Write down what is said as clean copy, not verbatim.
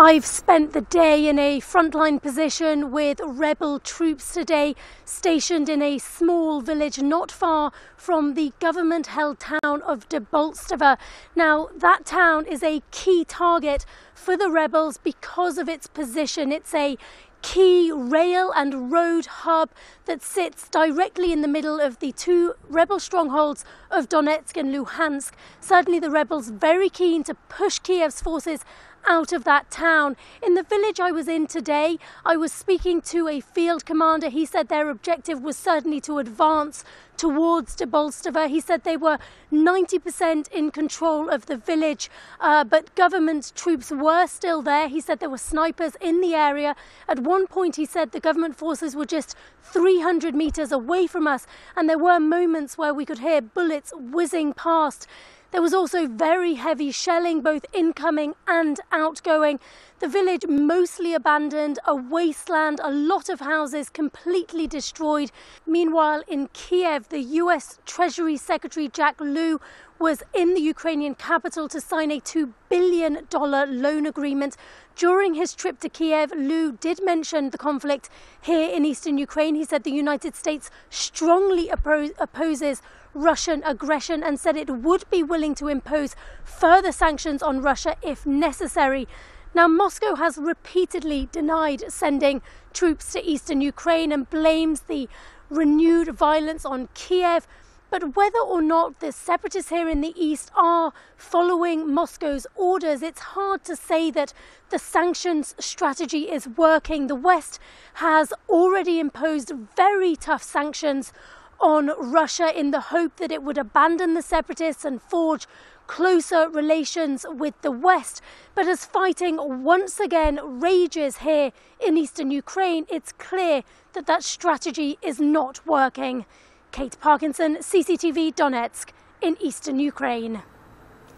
I've spent the day in a frontline position with rebel troops today, stationed in a small village not far from the government-held town of Debaltseve. Now, that town is a key target for the rebels because of its position. It's a key rail and road hub that sits directly in the middle of the two rebel strongholds of Donetsk and Luhansk. Certainly the rebels very keen to push Kiev's forces out of that town. In the village I was in today, I was speaking to a field commander. He said their objective was certainly to advance towards Debaltseve. He said they were 90% in control of the village, but government troops were still there. He said there were snipers in the area. At one point he said the government forces were just 300 meters away from us, and there were moments where we could hear bullets whizzing past. There was also very heavy shelling, both incoming and outgoing. The village mostly abandoned, a wasteland, a lot of houses completely destroyed. Meanwhile, in Kiev, the US Treasury Secretary Jack Lew was in the Ukrainian capital to sign a $2 billion loan agreement. During his trip to Kiev, Lew did mention the conflict here in eastern Ukraine. He said the United States strongly opposes Russian aggression and said it would be willing to impose further sanctions on Russia if necessary. Now, Moscow has repeatedly denied sending troops to eastern Ukraine and blames the renewed violence on Kiev. But whether or not the separatists here in the east are following Moscow's orders, it's hard to say that the sanctions strategy is working. The West has already imposed very tough sanctions on Russia in the hope that it would abandon the separatists and forge closer relations with the West. But as fighting once again rages here in eastern Ukraine, it's clear that that strategy is not working. Kate Parkinson, CCTV, Donetsk, in eastern Ukraine.